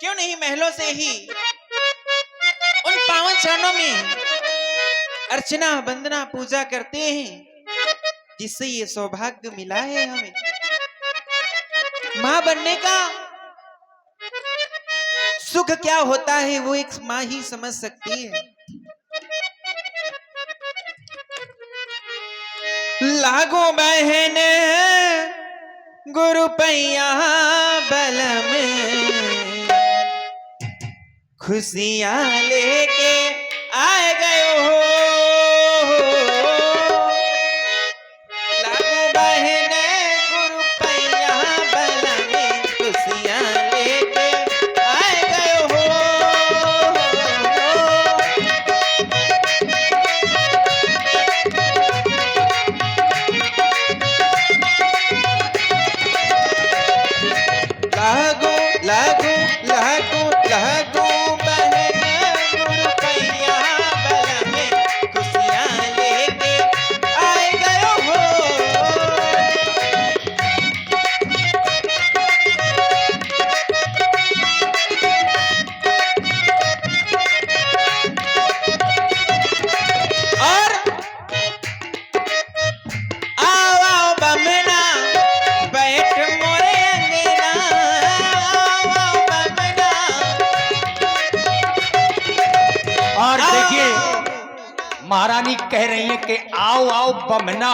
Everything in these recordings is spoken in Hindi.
क्यों नहीं महलों से ही उन पावन चरणों में अर्चना वंदना पूजा करते हैं, जिससे ये सौभाग्य मिला है हमें। मां बनने का सुख क्या होता है वो एक मां ही समझ सकती है। लागो बहन गुरु पैया बल में, खुशियां लेके आए गए हो। लागो बहन गुरु पैया बल में, खुशियां लेके आए गए हो। लागो लागो लागो लागो बहन गुरु पैया बल में, खुशियां लेके आए गए हो। और आओ आओ बमना बैठ मोरे अंगना, आओ आओ बमना। और देखिए महारानी कह रही है कि आओ आओ बमना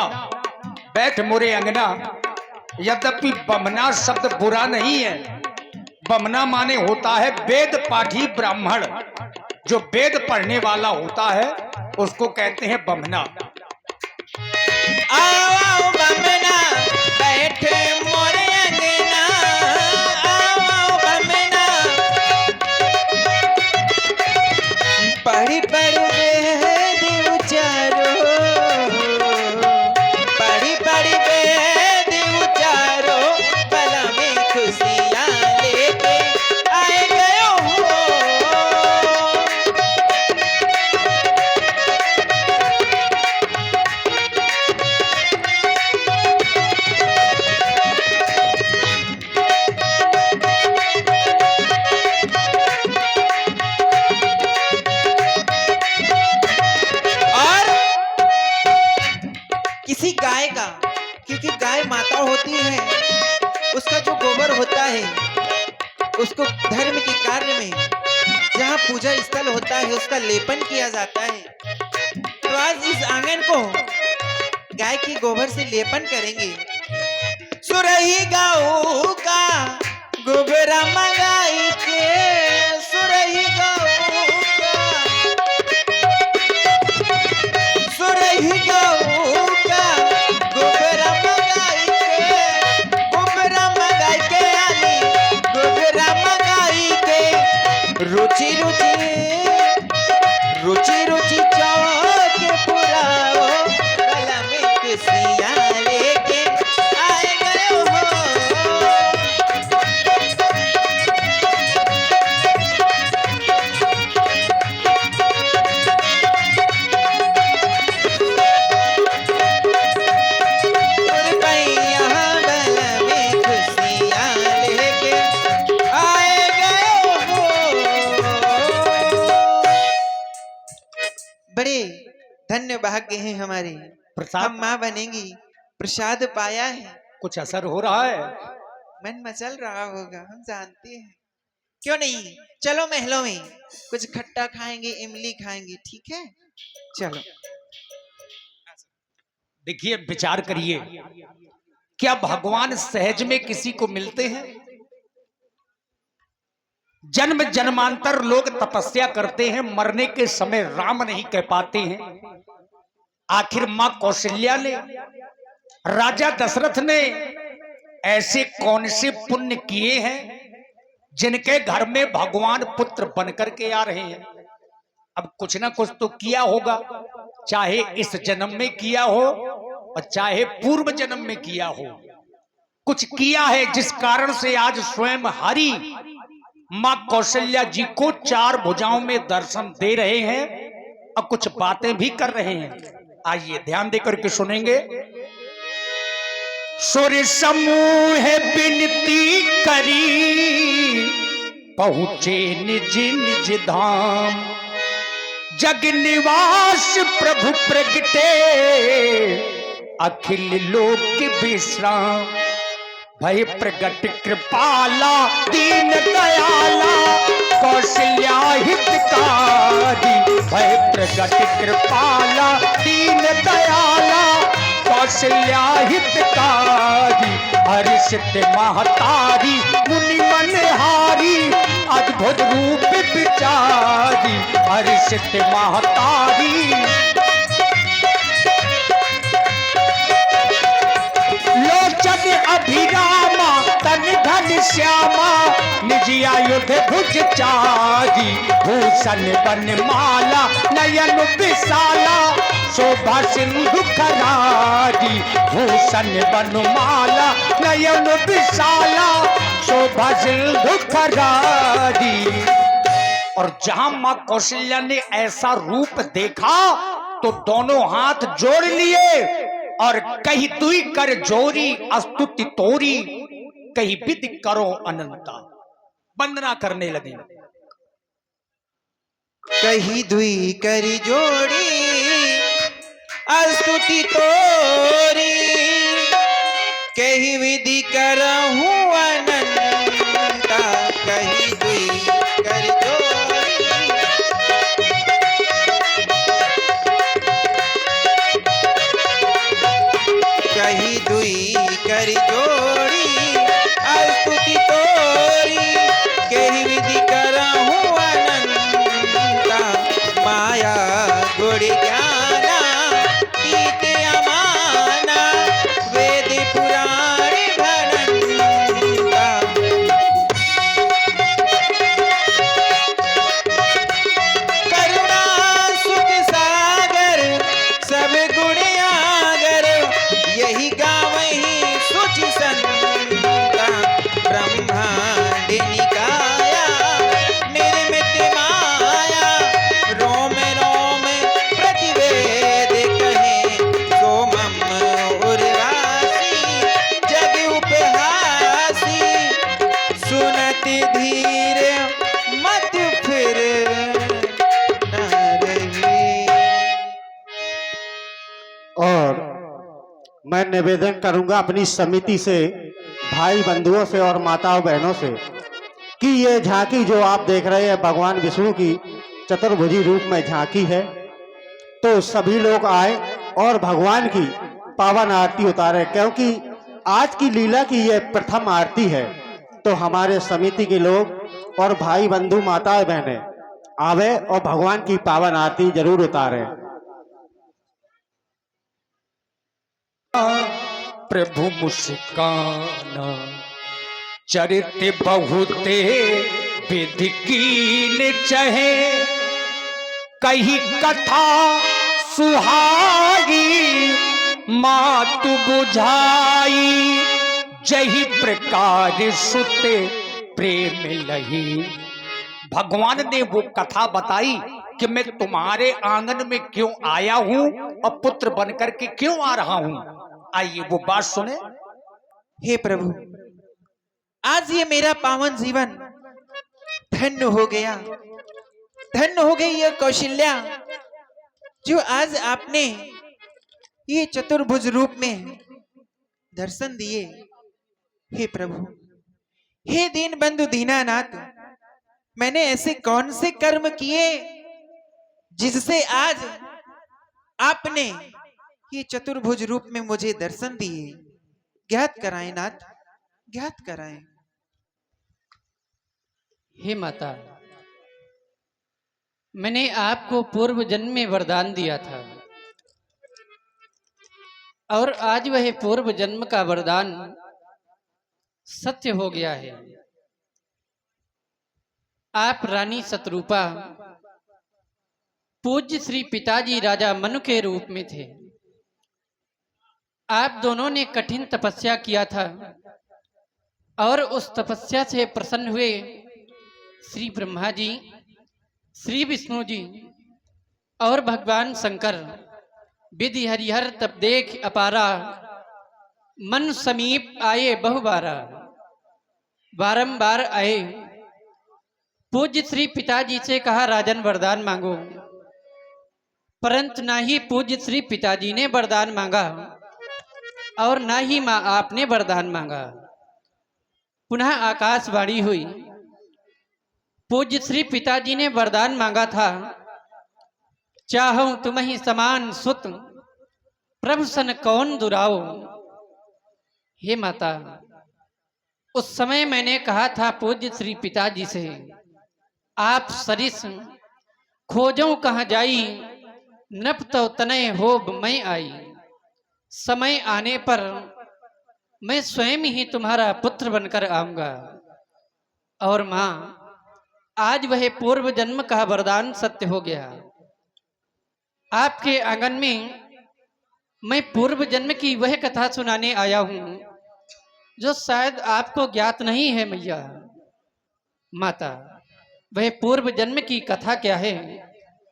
बैठ मोरे अंगना। यद्यपि बमना शब्द बुरा नहीं है। बमना माने होता है वेद पाठी ब्राह्मण। जो वेद पढ़ने वाला होता है उसको कहते हैं बमना। आओ आओ बमना बैठ मोरे अंगना, आओ आओ बमना। पढ़ी पढ़ी वेद उचारो, पढ़ी पढ़ी वेद उचारो, बल में खुशियां लेके आए गए हो। और किसी गाय का, क्योंकि गाय माता होती है, उसका जो गोबर होता है उसको धर्म के कार्य में जहाँ पूजा स्थल होता है उसका लेपन किया जाता है। तो आज इस आंगन को गाय के गोबर से लेपन करेंगे। सुरही गाँव का गोबरा मंगाई के, सुरही गाँव का, सुरही गाँव का गोबरा मंगाई के, गोबरा मंगाई के आली, गोबरा मंगाई के। रुचि रुचि रुचि रुचि चौक पुराओ, गला में खुशियां लेके आए गए हो। रुपैया बल में खुशियां लेके आए गए हो। बड़े धन्य भाग्य हैं हमारे, प्रसाद हम माँ बनेंगी, प्रसाद पाया है। कुछ असर हो रहा है। मन मचल रहा होगा, हम जानते हैं। क्यों नहीं, चलो महलों में कुछ खट्टा खाएंगे, इमली खाएंगे, ठीक है? चलो। देखिए विचार करिए, क्या भगवान सहज में किसी को मिलते हैं? जन्म जन्मांतर लोग तपस्या करते हैं, मरने के समय राम नहीं कह पाते हैं। आखिर मां कौशल्या ने, राजा दशरथ ने ऐसे कौन से पुण्य किए हैं जिनके घर में भगवान पुत्र बनकर के आ रहे हैं? अब कुछ ना कुछ तो किया होगा, चाहे इस जन्म में किया हो और चाहे पूर्व जन्म में किया हो। कुछ किया है जिस कारण से आज स्वयं हरि मां कौशल्या जी को चार भुजाओं में दर्शन दे रहे हैं और कुछ बातें भी कर रहे हैं। आइए ध्यान देकर के सुनेंगे। सूर्य समूह विनती करी, पहुँचे निज निज धाम। जग निवास प्रभु प्रगटे, अखिल लोक विश्राम। भय प्रगट कृपाला दीन दयाला, कौशल्या हितकारी। भय प्रगट कृपाला दीन दयाला, कौशल्या हितकारी। हर्षित महतारी मुनि मनहारी, अद्भुत रूप विचारी। हर्षित महतारी लोचन अभिरामा, तन धन श्यामा। निज आयुध भुज चारी, भूषण बन माला नयन विशाला। शोभा सिंधु खरारी, भूषण बन माला नयन विशाला। शोभा सिंधु खरारी। और जहां मां कौशल्या ने ऐसा रूप देखा तो दोनों हाथ जोड़ लिए और कही तुई कर जोरी अस्तुति तोरी, कही विधि करो अनंता। वंदना करने लगे। कही दुई करी जोड़ी अस्तुति तोरी, कही विधि करहूं अनंता। कही दुई करी जोड़ी कही दुई करी जोड़ी अस्तुति तोरी, कही विधि करहूं अनंता। माया गुण ज्ञाना पीत अमाना, वेद पुराण भनंता। करुणा सुख सागर सब गुण आगर, यही गावहीं सुचि संता। ब्रह्मांड निकाया निर्मित माया, रोम रोम प्रतिवेद कहे। सोमम उर्वासी जग उपहासी, सुनत धीर मत फिर न रही। और मैं निवेदन करूंगा अपनी समिति से, भाई बंधुओं से और माताओं बहनों से कि ये झांकी जो आप देख रहे हैं भगवान विष्णु की चतुर्भुजी रूप में झांकी है, तो सभी लोग आए और भगवान की पावन आरती उतारे। क्योंकि आज की लीला की ये प्रथम आरती है, तो हमारे समिति के लोग और भाई बंधु माताएं बहनें आवे और भगवान की पावन आरती जरूर उतारें। प्रभु मुस्काना, चरित्र बहुते विधि कीन चहे। कही कथा सुहाई, मातु बुझाई। जही प्रकार सुते प्रेम लही। भगवान ने वो कथा बताई कि मैं तुम्हारे आंगन में क्यों आया हूं और पुत्र बनकर के क्यों आ रहा हूं। आइए वो बात सुने। हे प्रभु, आज ये मेरा पावन जीवन धन्य हो गया। धन्य हो गई ये कौशल्या, जो आज आपने ये चतुर्भुज रूप में दर्शन दिए। हे प्रभु, हे दीन बंधु दीनानाथ, मैंने ऐसे कौन से कर्म किए जिससे आज आपने ये चतुर्भुज रूप में मुझे दर्शन दिए। ज्ञात कराएं नाथ, ज्ञात कराएं। हे माता, मैंने आपको पूर्व जन्म में वरदान दिया था और आज वह पूर्व जन्म का वरदान सत्य हो गया है। आप रानी शतरूपा पूज्य श्री पिताजी राजा मनु के रूप में थे। आप दोनों ने कठिन तपस्या किया था और उस तपस्या से प्रसन्न हुए श्री ब्रह्मा जी, श्री विष्णु जी और भगवान शंकर विधि हरिहर तब देख अपारा, मन समीप आए बहुबारा। बारंबार आए पूज्य श्री पिताजी से कहा राजन वरदान मांगो, परंतु ना ही पूज्य श्री पिताजी ने वरदान मांगा और ना ही माँ आपने वरदान मांगा। पुनः आकाशवाणी हुई। पूज्य श्री पिताजी ने वरदान मांगा था, चाहूं तुम्हीं समान सुत प्रभु सन कौन दुराओ। हे माता, उस समय मैंने कहा था पूज्य श्री पिताजी से, आप सरिस खोजों कहाँ जाई, नप तो तनय होब मैं आई। समय आने पर मैं स्वयं ही तुम्हारा पुत्र बनकर आऊंगा। और माँ, आज वह पूर्व जन्म का वरदान सत्य हो गया। आपके आंगन में मैं पूर्व जन्म की वह कथा सुनाने आया हूं जो शायद आपको ज्ञात नहीं है मैया। माता, वह पूर्व जन्म की कथा क्या है,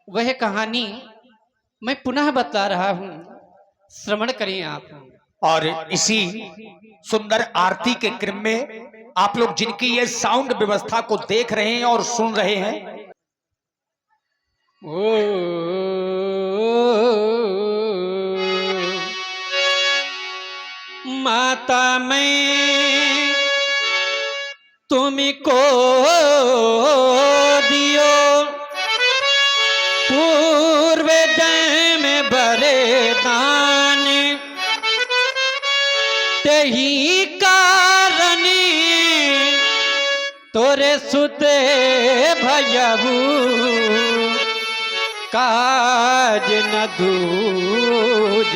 वह कहानी मैं पुनः बता रहा हूं, श्रवण करें आप। और इसी सुंदर आरती के क्रम में आप लोग जिनकी ये साउंड व्यवस्था को देख रहे हैं और सुन रहे हैं, माता मैं तुमको दियो पूर्व जन्म वरदान, तेही कारण तोरे सुते भयबू काज न दूजवान।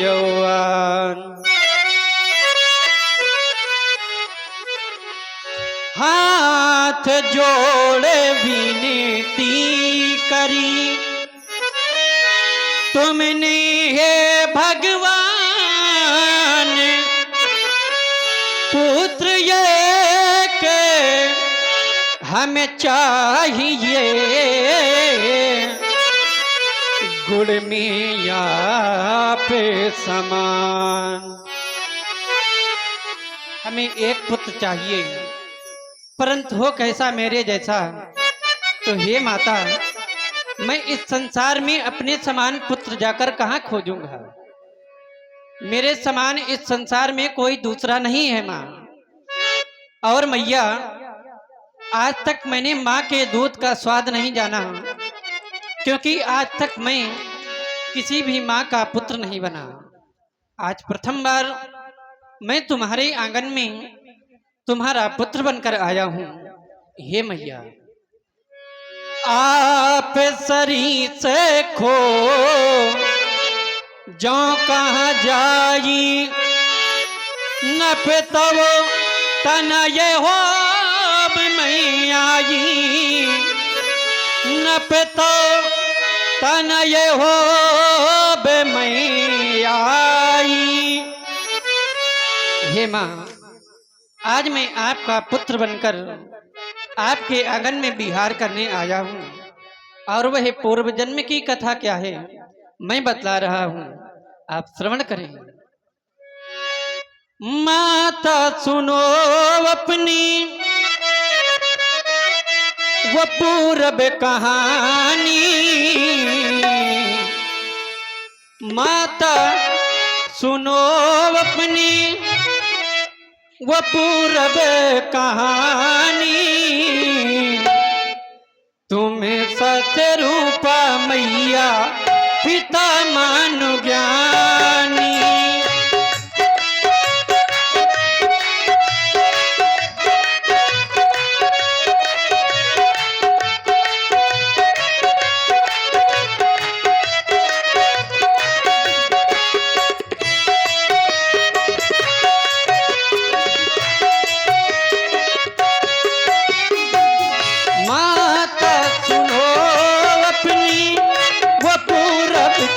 हाथ जोड़े विनती करी तुमने हे भगवान, पुत्र ये के हमें चाहिए, गुड़ में आप समान। हमें एक पुत्र चाहिए, परंतु हो कैसा मेरे जैसा। तो हे माता, मैं इस संसार में अपने समान पुत्र जाकर कहाँ खोजूंगा। मेरे समान इस संसार में कोई दूसरा नहीं है माँ। और मैया, आज तक मैंने माँ के दूध का स्वाद नहीं जाना, क्योंकि आज तक मैं किसी भी माँ का पुत्र नहीं बना। आज प्रथम बार मैं तुम्हारे आंगन में तुम्हारा पुत्र बनकर आया हूं। हे मैया, आप सरी से खो जो कहाँ जाई, न पे तब तन ये हो मैं आई, न पे तो तन ये हो मैं आई। हे माँ, आज मैं आपका पुत्र बनकर आपके आंगन में विहार करने आया हूँ। और वह पूर्व जन्म की कथा क्या है मैं बतला रहा हूँ, आप श्रवण करें। माता सुनो अपनी वो पूर्व कहानी, माता सुनो अपनी वो पूरब कहानी, तुम्हें सत्य रूपा मैया पिता मानु ज्ञानी।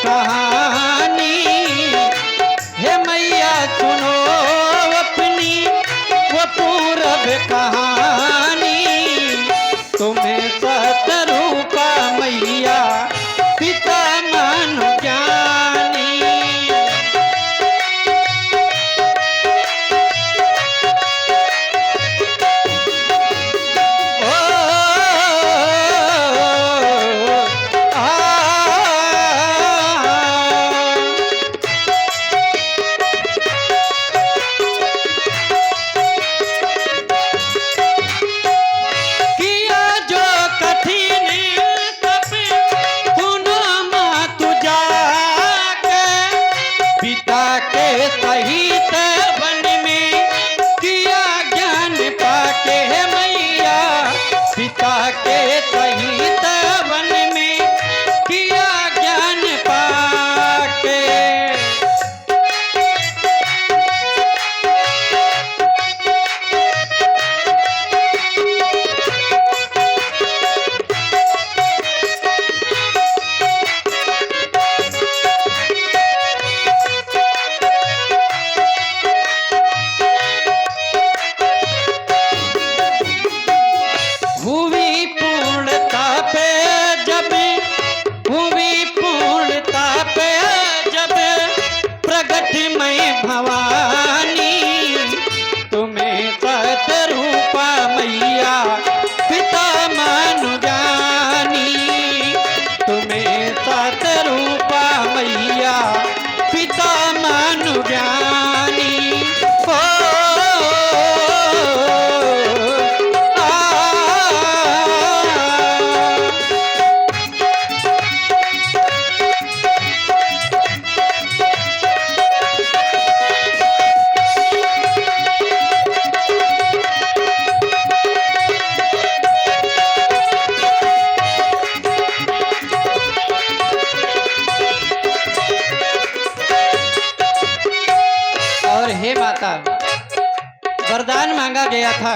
कहानी था,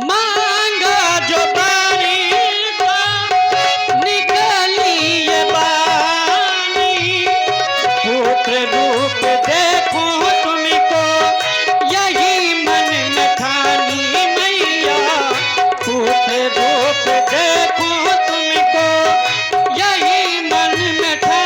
मांगा जो बारी का निकली ये बानी, पुत्र रूप देखो तुमको यही मन में ठानी मैया, पुत्र रूप देखो तुमको यही मन में ठानी।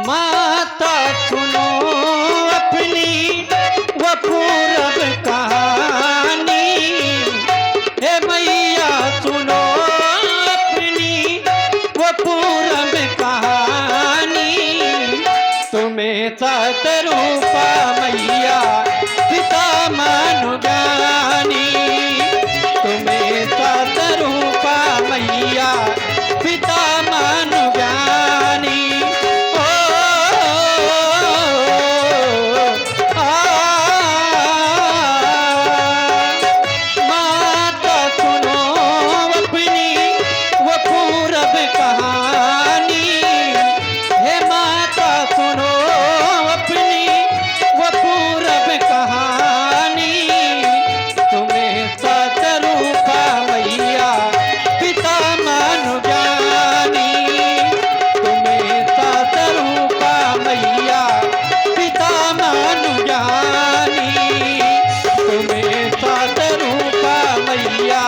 माता सुनो अपनी वो पूरब कहानी, हे मैया सुनो अपनी वो पूरब कहानी, तुम्हें सात रूपा मैया पिता मानु ज्ञानी, तुम्हें सात रूपा मैया पिता मानु ज्ञानी। माता सुनो अपनी वो पूरब कहानी, हे माता सुनो अपनी वो पूरब कहानी, तुम्हें सात रूपा मैया पिता मानु ज्ञानी, तुम्हें सात रूपा मैया पिता मानु ज्ञानी, तुम्हें सात रूपा मैया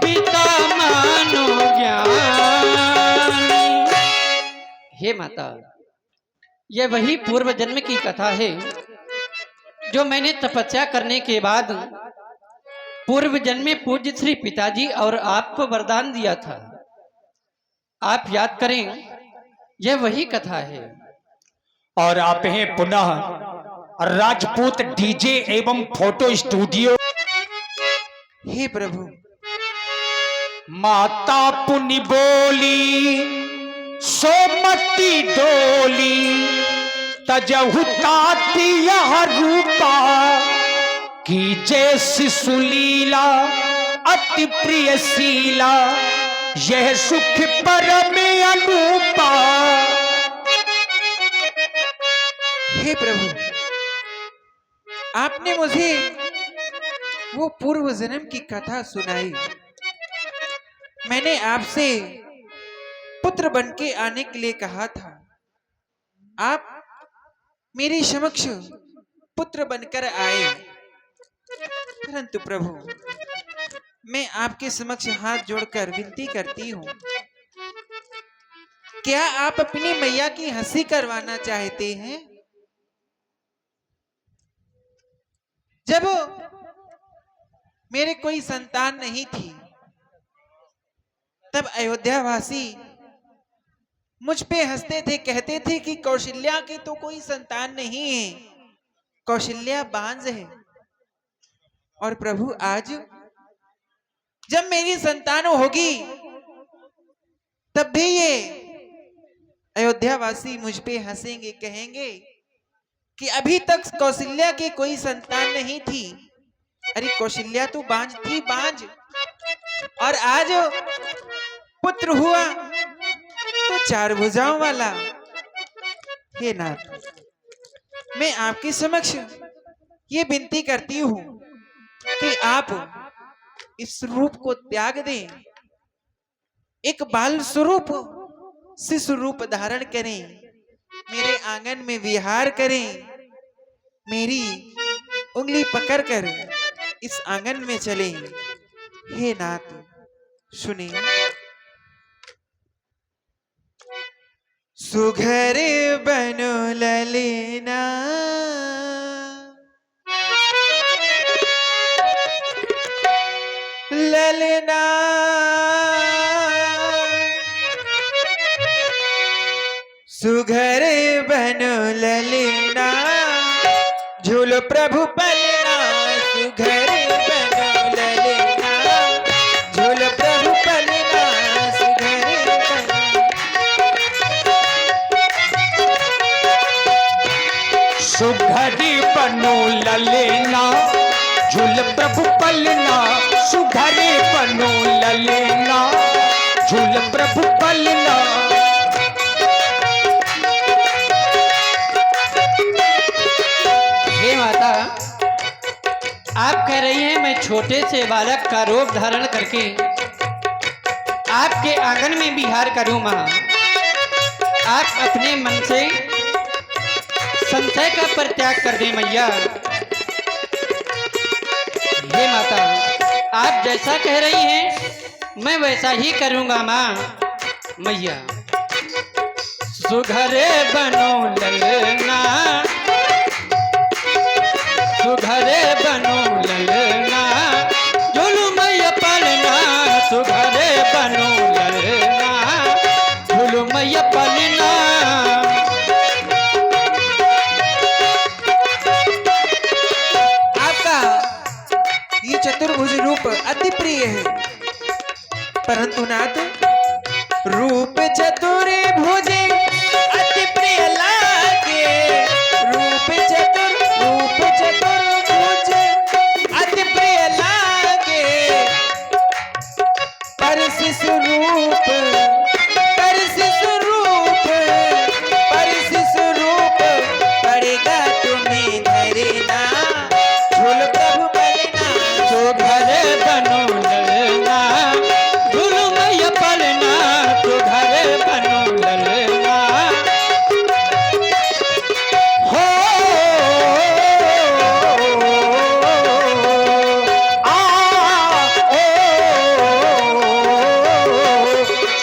पिता मानु ज्ञानी। हे माता, यह वही पूर्व जन्म की कथा है जो मैंने तपस्या करने के बाद पूर्व जन्म में पूज्य श्री पिताजी और आपको वरदान दिया था। आप याद करें, यह वही कथा है। और आप हैं पुनः राजपूत डीजे एवं फोटो स्टूडियो। हे प्रभु, माता पुनि बोली सोमती डोली, तजहु ताती यह रूपा, कीजे शिशु लीला अति प्रिय शीला, यह सुख परम अनूपा। हे प्रभु, आपने मुझे वो पूर्व जन्म की कथा सुनाई। मैंने आपसे पुत्र बनके आने के लिए कहा था, आप मेरे समक्ष पुत्र बनकर आए, परंतु प्रभु मैं आपके समक्ष हाथ जोड़कर विनती करती हूँ, क्या आप अपनी मैया की हंसी करवाना चाहते हैं? जब मेरे कोई संतान नहीं थी, तब अयोध्यावासी मुझ पे हंसते थे, कहते थे कि कौशल्या की तो कोई संतान नहीं है, कौशल्या बांझ है। और प्रभु आज जब मेरी संतान होगी, तब भी ये अयोध्यावासी मुझ पे हंसेंगे, कहेंगे कि अभी तक कौशल्या की कोई संतान नहीं थी। अरे कौशल्या तो बांझ थी, बांझ, और आज पुत्र हुआ तो चार भुजाओं वाला। हे नाथ, मैं आपके समक्ष ये विनती करती हूँ कि आप इस रूप को त्याग दें, एक बाल स्वरूप शिशु रूप धारण करें, मेरे आंगन में विहार करें, मेरी उंगली पकड़कर इस आंगन में चलें। हे नाथ सुने, सुघर बनो ललेना, ललना सुघर बनो ललना, झूलो प्रभु पलना, सुघर बनो ललना, झूलो प्रभु पलना, बनो ललेना झूल प्रभु पलना, सुघरे बनो ललेना झूल प्रभु पलना। हे माता, आप कह रही हैं मैं छोटे से बालक का रूप धारण करके आपके आंगन में विहार करूं मां। आप अपने मन से संशय का परित्याग कर दें मैया। हे माता, आप जैसा कह रही हैं मैं वैसा ही करूंगा मां मैया। सुघरे बनो ललना, सुघरे बनो ललना झुलुमैया पलना, सुघरे बनो ललना झुलुमैया पलना। आपका ये चतुर्भुज रूप अति प्रिय है, परंतु नाथ रूप चतुर्भुज अति प्रिय लागे। रूप चतुर्भुज अति प्रिय लागे, पर शिशु रूप पड़ेगा तुम्हें धरना, झूल प्रभु पलना। सुघरे बनो ललना झुलुमैया पलना, सुघरे बनो ललना। हो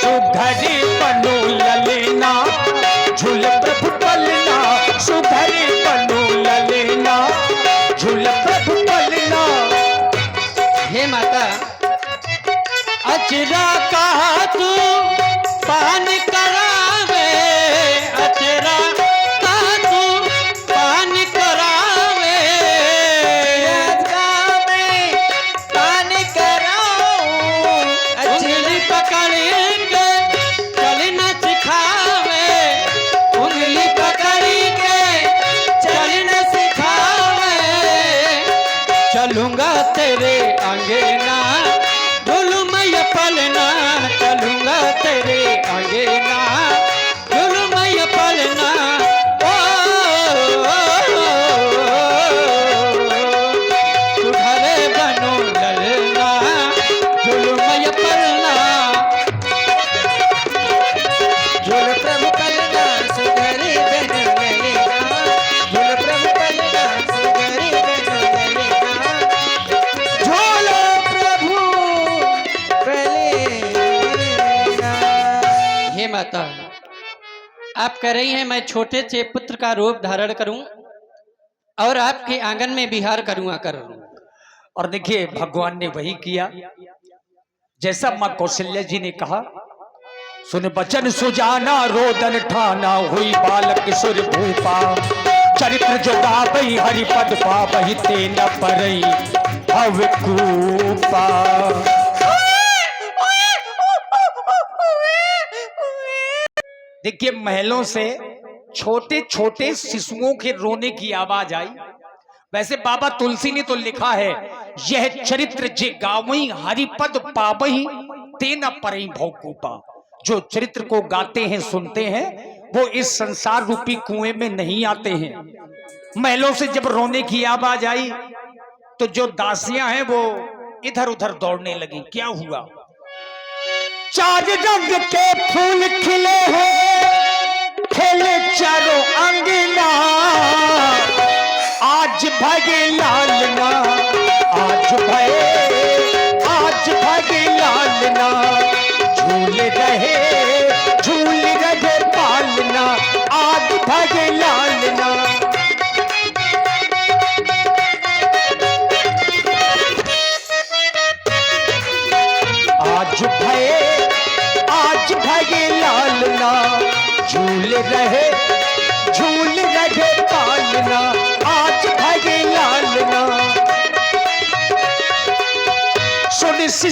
सुघरे बनो ललेना झूल प्रभु पलना, सुघरे बनो ललेना झूल प्रभु पलना। हे माता, अचरा कहा तू पान करावे, अचरा कहा तू पान करावे। राजा में पान कराऊं, उंगली पकड़ के चलना सिखावे, उंगली पकड़ के चलना सिखावे। चलूंगा तेरे अंगना झुलुमैया पलना, चलूंगा तेरे अंगना झुलुमैया पलना। ओ सुघरे बनो ललना झुलुमैया पलना। झूल प्रभु पलना, सुघरे बनो ललेना, झूल प्रभु पलना, सुघरे बनो ललेना, झूल प्रभु पलना। हे माता, आप कह रही हैं मैं छोटे से पुत्र का रूप धारण करूं और आपके आंगन में विहार करूं आकर। और देखिए भगवान ने वही किया जैसा मां कौशल्या जी ने कहा। सुन बचन सुजाना रोदन ठाना, हुई बालक सुर भूपा। चरित्र जो गावई हरिपद पावहि, ते न परई भव कूपा। देखिए महलों से छोटे छोटे शिशुओं के रोने की आवाज आई। वैसे बाबा तुलसी ने तो लिखा है, यह चरित्र जे गावई हरिपद पावहि, ते न परई भव कूपा। जो चरित्र को गाते हैं सुनते हैं वो इस संसार रूपी कुएं में नहीं आते हैं। महलों से जब रोने की आवाज आई तो जो दासियां हैं वो इधर उधर दौड़ने लगी। क्या हुआ? चार रंग के फूल खिले हैं, खेले चारों अंगना। आज भगे लालना, आज भगे लालना। झूल रहे पालना, आज भगे लालना। आज भगे लालना। झूल रहे पालना, आज भगे लालना। सुन शिष्य